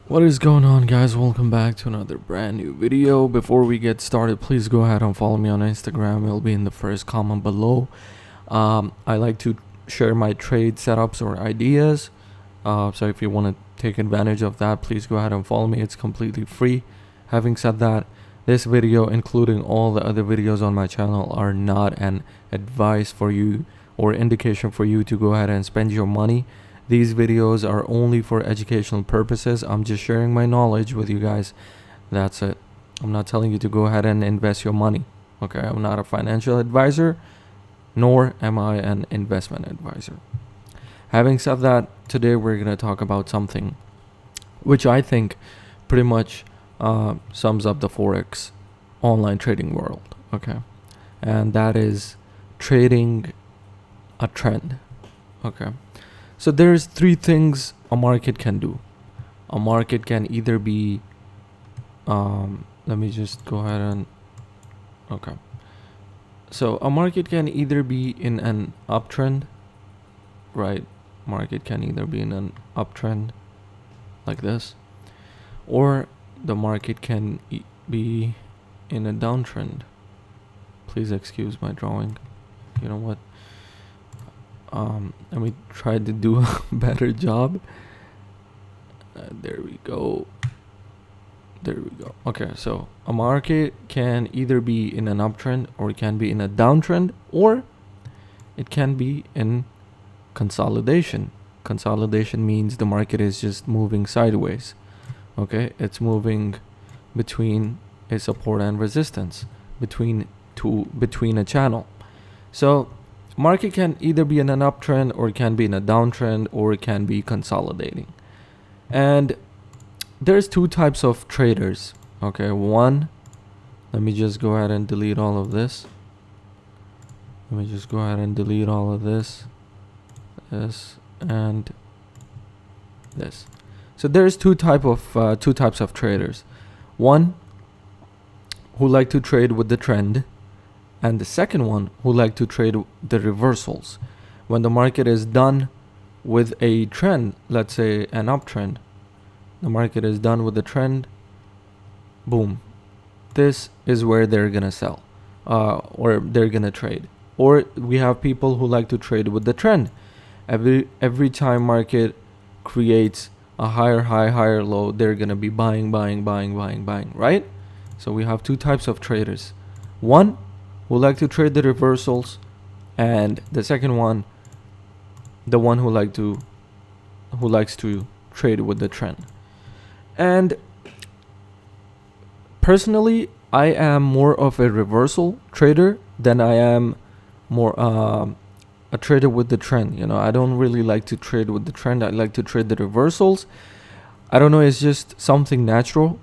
What is going on, guys? Welcome back to another brand new video. Before we get started, please go ahead and follow me on Instagram. It'll be in the first comment below. I like to share my trade setups or ideas, so if you want to take advantage of that, please go ahead and follow me. It's completely free. Having said that, this video, including all the other videos on my channel, are not an advice for you or indication for you to go ahead and spend your money. These videos are only for educational purposes. I'm just sharing my knowledge with you guys. That's it. I'm not telling you to go ahead and invest your money. Okay, I'm not a financial advisor, nor am I an investment advisor. Having said that, today we're going to talk about something which I think pretty much sums up the Forex online trading world. Okay, and that is trading a trend. Okay. So there's three things a market can do. A market can either be, let me just go ahead and, okay. So a market can either be in an uptrend, right? Market can either be in an uptrend like this, or the market can be in a downtrend. Please excuse my drawing. You know what? Let me try to do a better job. There we go. Okay, so a market can either be in an uptrend, or it can be in a downtrend, or it can be in consolidation. Consolidation means the market is just moving sideways. Okay, it's moving between a support and resistance, between a channel. So market can either be in an uptrend, or it can be in a downtrend, or it can be consolidating. And there's two types of traders. Okay, one, let me just go ahead and delete all of this. This, and this. So there's two types of traders. One who like to trade with the trend, and the second one who like to trade the reversals. When the market is done with a trend, let's say an uptrend, the market is done with the trend, boom, this is where they're gonna sell, or they're gonna trade. Or we have people who like to trade with the trend. Every time market creates a higher high, higher low, they're gonna be buying, right? So we have two types of traders. One who like to trade the reversals, and the second one, the one who likes to trade with the trend. And personally, I am more of a reversal trader than I am more a trader with the trend. You know, I don't really like to trade with the trend. I like to trade the reversals. I don't know, it's just something natural.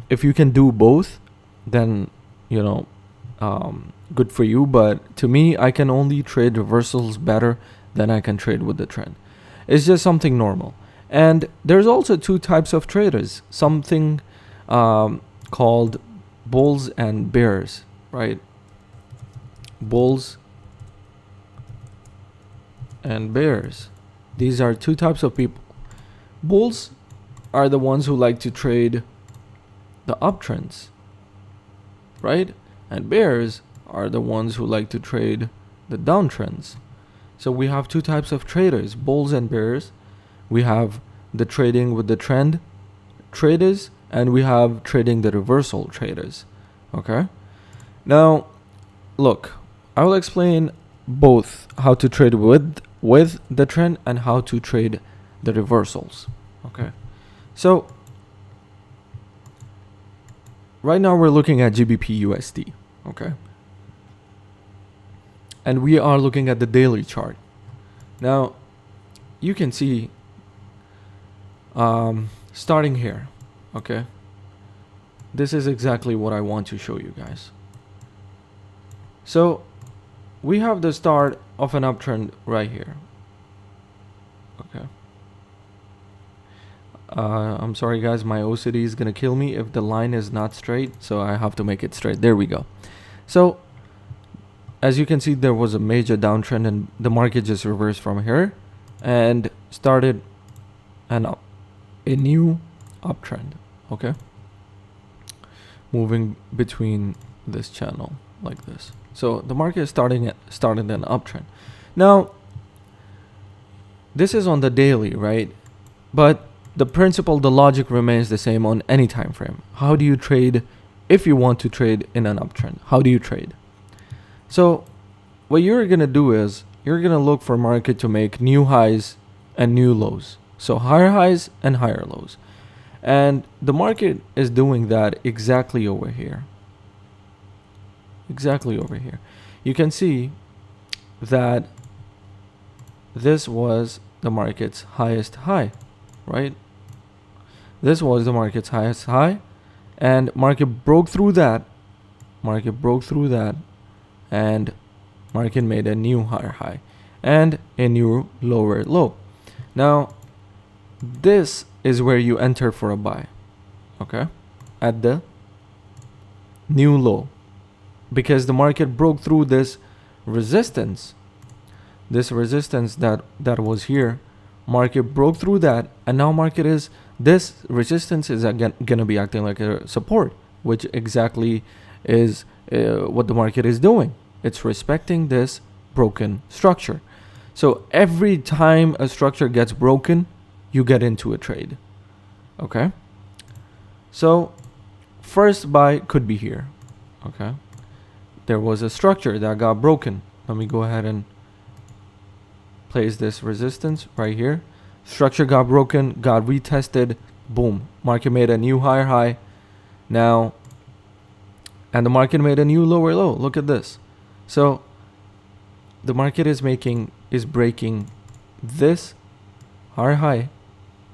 If you can do both, then you know, good for you. But to me, I can only trade reversals better than I can trade with the trend. It's just something normal. And there's also two types of traders, something called bulls and bears, right? Bulls and bears. These are two types of people. Bulls are the ones who like to trade the uptrends, right? And bears are the ones who like to trade the downtrends. So we have two types of traders, bulls and bears. We have the trading with the trend traders, and we have trading the reversal traders. Okay? Now, look, I will explain both how to trade with the trend and how to trade the reversals. Okay? So right now we're looking at GBP USD. Okay, and we are looking at the daily chart. Now you can see starting here. Okay, this is exactly what I want to show you guys. So we have the start of an uptrend right here. Okay, I'm sorry guys, my OCD is gonna kill me if the line is not straight, so I have to make it straight. There we go. So as you can see, there was a major downtrend, and the market just reversed from here and started an a new uptrend. Okay, moving between this channel like this. So the market is started an uptrend. Now this is on the daily, right? But the principle, the logic remains the same on any time frame. How do you trade if you want to trade in an uptrend? How do you trade? So what you're gonna do is you're gonna look for market to make new highs and new lows. So higher highs and higher lows. And the market is doing that exactly over here. Exactly over here. You can see that this was the market's highest high, right? This was the market's highest high, and market broke through that. And market made a new higher high and a new lower low. Now this is where you enter for a buy, okay, at the new low, because the market broke through this resistance that was here. Market broke through that, and now market is, this resistance is again gonna be acting like a support, which exactly is what the market is doing. It's respecting this broken structure. So every time a structure gets broken, you get into a trade. Okay, so first buy could be here. Okay, there was a structure that got broken. Let me go ahead and place this resistance right here. Structure got broken, got retested, boom, market made a new higher high now, and the market made a new lower low. Look at this. So the market is breaking this higher high,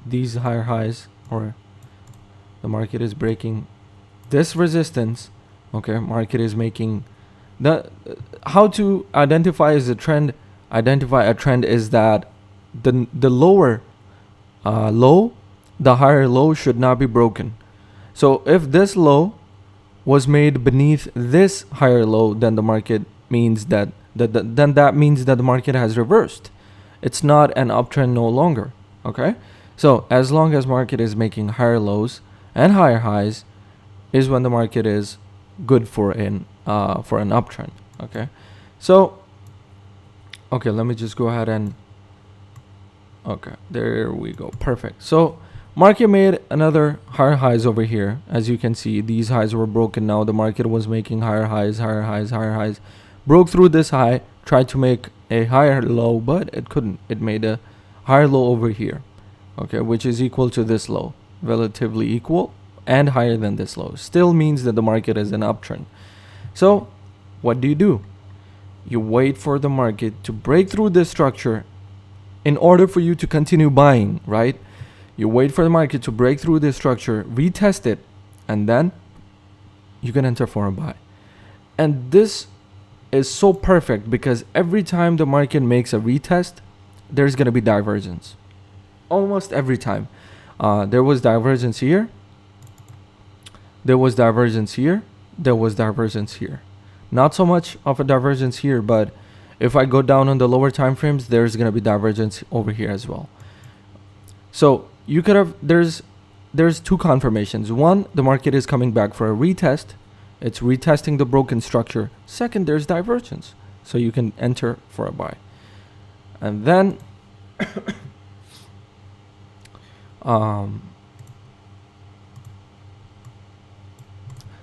these higher highs, or the market is breaking this resistance. Okay, market is making the, how to identify as a trend. Identify a trend is that the lower low, the higher low should not be broken. So if this low was made beneath this higher low, then the market means that that means that the market has reversed. It's not an uptrend no longer. Okay, so as long as market is making higher lows and higher highs, is when the market is good for an uptrend. Okay, so okay, let me just go ahead and okay, there we go, perfect. So market made another higher highs over here. As you can see, these highs were broken. Now the market was making higher highs, broke through this high, tried to make a higher low, but it couldn't. It made a higher low over here, okay, which is equal to this low, relatively equal and higher than this low. Still means that the market is an uptrend. So what do? You wait for the market to break through this structure in order for you to continue buying, right? You wait for the market to break through this structure, retest it, and then you can enter for a buy. And this is so perfect because every time the market makes a retest, there's going to be divergence. Almost every time. There was divergence here. There was divergence here. There was divergence here. Not so much of a divergence here, but if I go down on the lower time frames, there's going to be divergence over here as well. So you could have, there's two confirmations. One, the market is coming back for a retest. It's retesting the broken structure. Second, there's divergence. So you can enter for a buy. And then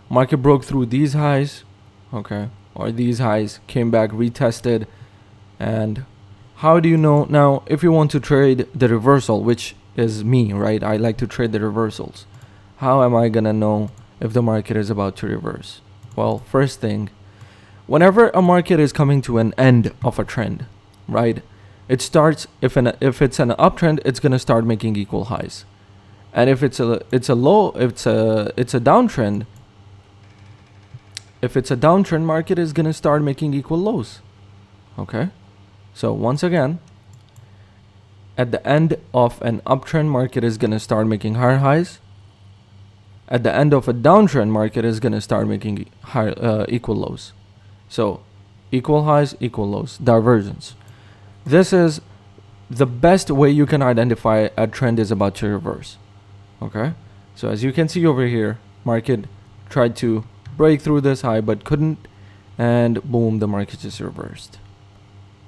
market broke through these highs, okay, or these highs, came back, retested. And how do you know? Now, if you want to trade the reversal, which is me, right? I like to trade the reversals. How am I gonna know if the market is about to reverse? Well, first thing, whenever a market is coming to an end of a trend, right? It starts, if it's an uptrend, it's gonna start making equal highs. And if it's a downtrend, if it's a downtrend, market is gonna start making equal lows. Okay, so once again, at the end of an uptrend, market is gonna start making higher highs. At the end of a downtrend, market is gonna start making higher equal lows. So equal highs, equal lows, divergence. This is the best way you can identify a trend is about to reverse. Okay, so as you can see over here, market tried to break through this high but couldn't, and boom, the market just reversed.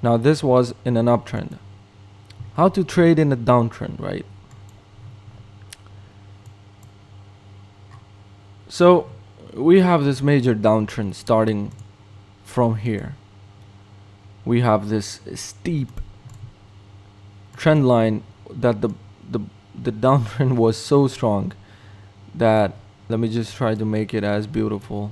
Now this was in an uptrend. How to trade in a downtrend, right? So we have this major downtrend starting from here. We have this steep trend line that the downtrend was so strong that, let me just try to make it as beautiful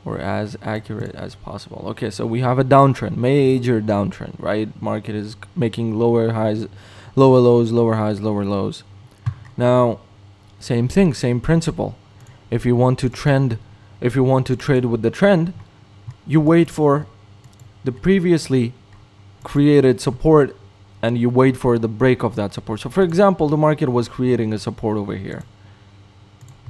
or as accurate as possible. Okay, so we have a downtrend, major downtrend, right? Market is making lower highs, lower lows, lower highs, lower lows. Now, same thing, same principle. If you want to trade with the trend, you wait for the previously created support and you wait for the break of that support. So for example, the market was creating a support over here.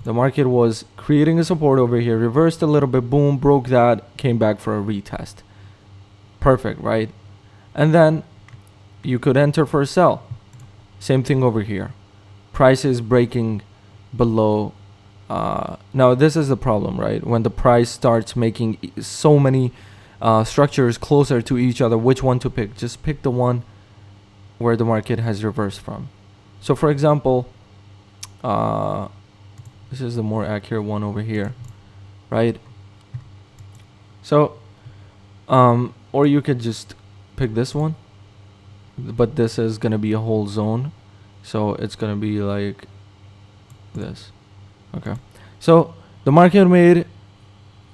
The market was creating a support over here, reversed a little bit, boom, broke that, came back for a retest. Perfect, right? And then you could enter for a sell. Same thing over here. Price is breaking below. Now this is the problem, right? When the price starts making so many structures closer to each other, which one to pick? Just pick the one where the market has reversed from. So for example, this is the more accurate one over here, right? So, or you could just pick this one, but this is gonna be a whole zone, so it's gonna be like this. Okay, so the market made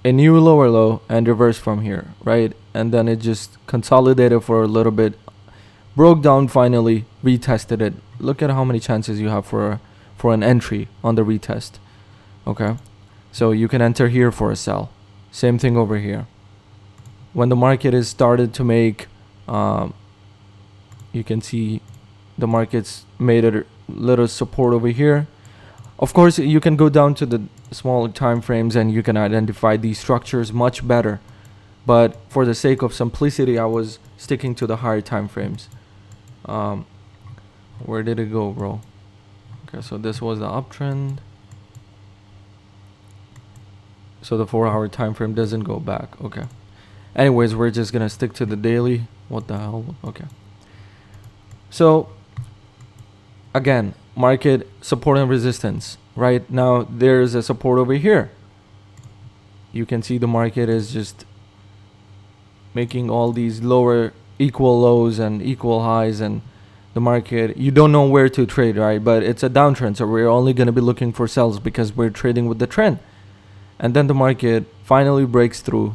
a new lower low and reversed from here, right? And then it just consolidated for a little bit, broke down, finally retested it. Look at how many chances you have for an entry on the retest. Okay, so you can enter here for a sell. Same thing over here. When the market is started to make, you can see the market's made a little support over here. Of course, you can go down to the smaller time frames and you can identify these structures much better. But for the sake of simplicity, I was sticking to the higher time frames. Where did it go, bro? Okay, so this was the uptrend. So the 4-hour time frame doesn't go back. Okay. Anyways, we're just gonna stick to the daily. What the hell? Okay. So again, market support and resistance. Right now, there's a support over here. You can see the market is just making all these lower equal lows and equal highs, and the market, you don't know where to trade, right? But it's a downtrend, so we're only going to be looking for sells because we're trading with the trend. And then the market finally breaks through,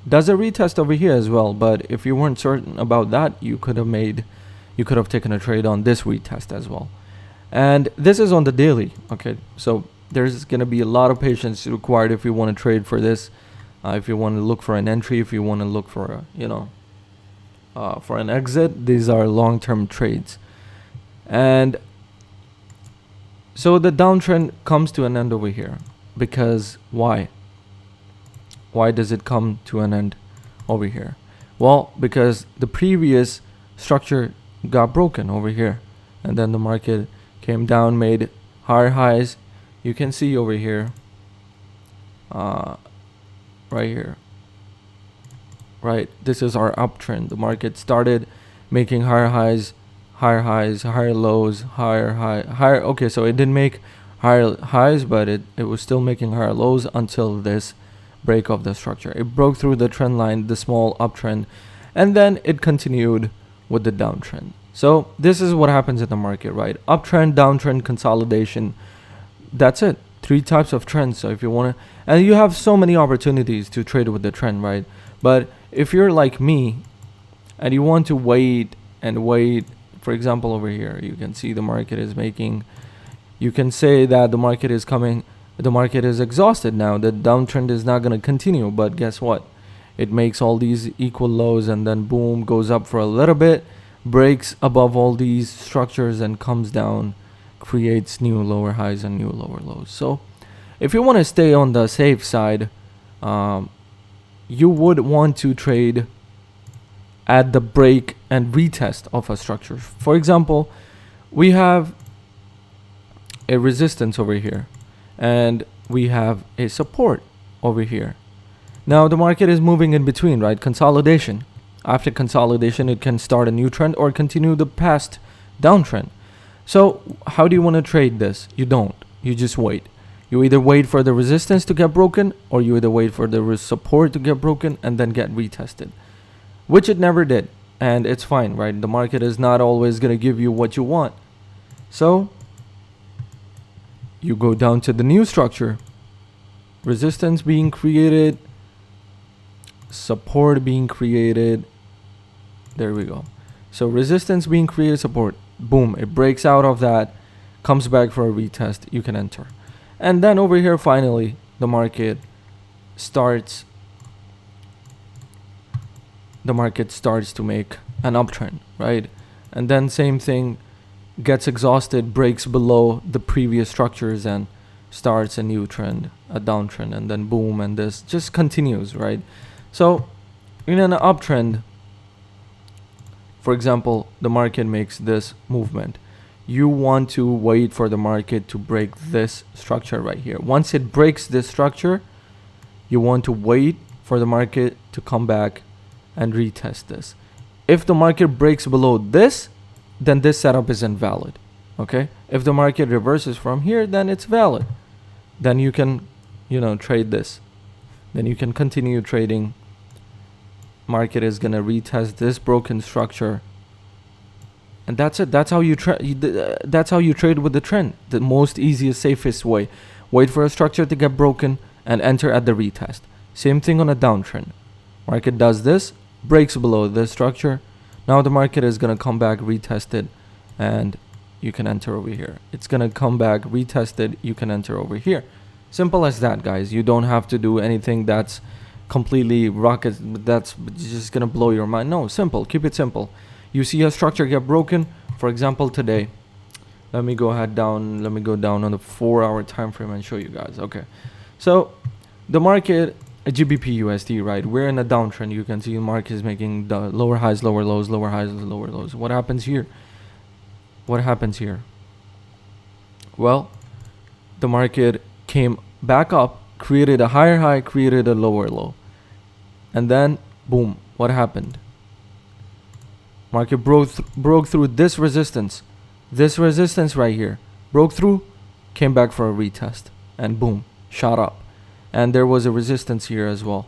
does a retest over here as well. But if you weren't certain about that, you could have taken a trade on this retest as well. And this is on the daily. Okay, so there's going to be a lot of patience required if you want to trade for this. If you want to look for an entry, if you want to look for for an exit, these are long-term trades. And so the downtrend comes to an end over here. Because why? Why does it come to an end over here? Well, because the previous structure got broken over here, and then the market came down, made higher highs. You can see over here, right here, right? This is our uptrend. The market started making higher highs, higher lows, higher. Okay, so it didn't make higher highs, but it was still making higher lows until this break of the structure. It broke through the trend line, the small uptrend, and then it continued with the downtrend. So this is what happens in the market, right? Uptrend, downtrend, consolidation. That's it. 3 types of trends. So if you want to, and you have so many opportunities to trade with the trend, right? But if you're like me and you want to wait and wait, for example, over here, you can see the market is making, you can say that the market is coming, the market is exhausted now, the downtrend is not going to continue. But guess what? It makes all these equal lows and then boom, goes up for a little bit, breaks above all these structures and comes down, creates new lower highs and new lower lows. So if you want to stay on the safe side, you would want to trade at the break and retest of a structure. For example, we have a resistance over here, and we have a support over here. Now the market is moving in between, right? Consolidation. After consolidation, it can start a new trend or continue the past downtrend. So how do you want to trade this? You don't. You just wait. You either wait for the resistance to get broken, or you either wait for the support to get broken and then get retested, which it never did. And it's fine, right? The market is not always going to give you what you want. So you go down to the new structure. Resistance being created, support being created. There we go. So resistance being created, support. Boom, it breaks out of that, comes back for a retest. You can enter. And then over here, finally, the market starts to make an uptrend, right? And then same thing, gets exhausted, breaks below the previous structures and starts a new trend, a downtrend, and then boom, and this just continues, right? So in an uptrend, for example, the market makes this movement. You want to wait for the market to break this structure right here. Once it breaks this structure, you want to wait for the market to come back and retest this. If the market breaks below this, then this setup is invalid. Okay? If the market reverses from here, then it's valid. Then you can, trade this. Then you can continue trading. Market is gonna retest this broken structure, and that's it. That's how you that's how you trade with the trend. The most easiest, safest way. Wait for a structure to get broken and enter at the retest. Same thing on a downtrend. Market does this, breaks below this structure. Now the market is gonna come back, retested, and you can enter over here. It's gonna come back, retested, you can enter over here. Simple as that, guys. You don't have to do anything that's completely rocket, that's just gonna blow your mind. No, simple. Keep it simple. You see a structure get broken, for example today. Let me go down on the 4-hour time frame and show you guys. Okay, so the market, GBP USD, right? We're in a downtrend. You can see the market is making the lower highs, lower lows, lower highs, lower lows. What happens here? Well, the market came back up, created a higher high, created a lower low, and then boom, what happened? Market broke through this resistance right here, broke through, came back for a retest, and boom, shot up. And there was a resistance here as well,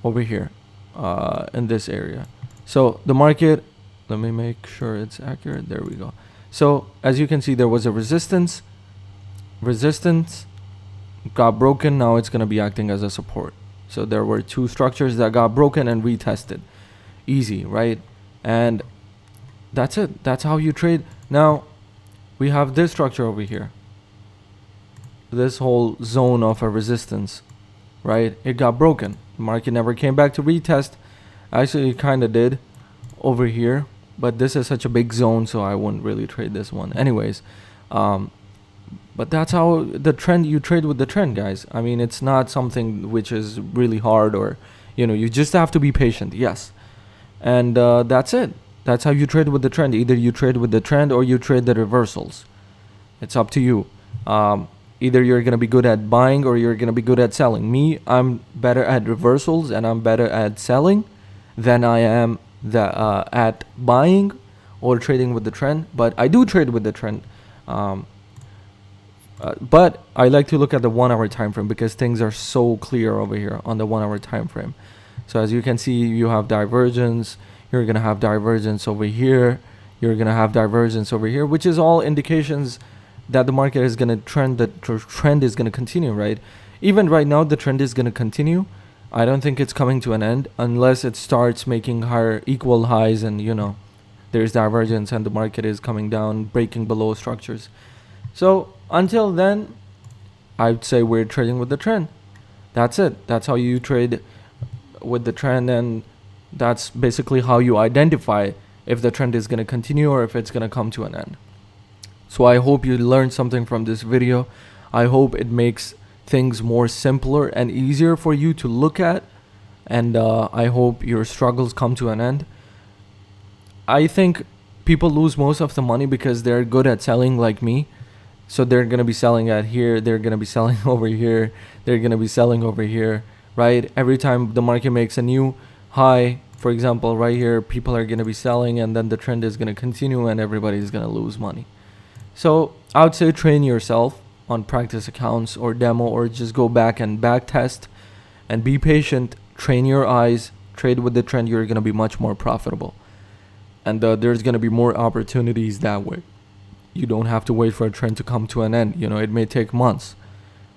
over here, in this area. So the market, let me make sure it's accurate. There we go. So as you can see, there was a resistance got broken. Now it's going to be acting as a support. So there were two structures that got broken and retested. Easy, right? And that's it. That's how you trade. Now we have this structure over here, this whole zone of a resistance, right? It got broken. The market never came back to retest. Actually, it kind of did over here, but this is such a big zone, so I wouldn't really trade this one anyways. But that's how the trend, you trade with the trend, guys. I mean, it's not something which is really hard, or you just have to be patient. Yes, and that's it. That's how you trade with the trend. Either you trade with the trend or you trade the reversals. It's up to you. Either you're gonna be good at buying or you're gonna be good at selling. Me, I'm better at reversals and I'm better at selling than I am at buying or trading with the trend. But I do trade with the trend. But I like to look at the 1-hour time frame because things are so clear over here on the 1-hour time frame. So as you can see, you have divergence. You're gonna have divergence over here. You're gonna have divergence over here, which is all indications that the market is gonna trend. The trend is gonna continue, right? Even right now, the trend is gonna continue. I don't think it's coming to an end unless it starts making higher equal highs and there's divergence and the market is coming down, breaking below structures. So until then, I'd say we're trading with the trend. That's it. That's how you trade with the trend, and that's basically how you identify if the trend is going to continue or if it's going to come to an end. So I hope you learned something from this video. I hope it makes things more simpler and easier for you to look at, and I hope your struggles come to an end. I think people lose most of the money because they're good at selling like me. So they're going to be selling at here, they're going to be selling over here, they're going to be selling over here, right? Every time the market makes a new high, for example, right here, people are going to be selling, and then the trend is going to continue and everybody's going to lose money. So I would say train yourself on practice accounts or demo, or just go back and back test and be patient. Train your eyes, trade with the trend. You're going to be much more profitable, and there's going to be more opportunities that way. You don't have to wait for a trend to come to an end. It may take months.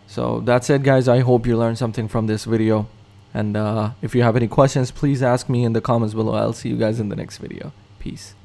So that's it, guys. I hope you learned something from this video, and if you have any questions, please ask me in the comments below. I'll see you guys in the next video. Peace.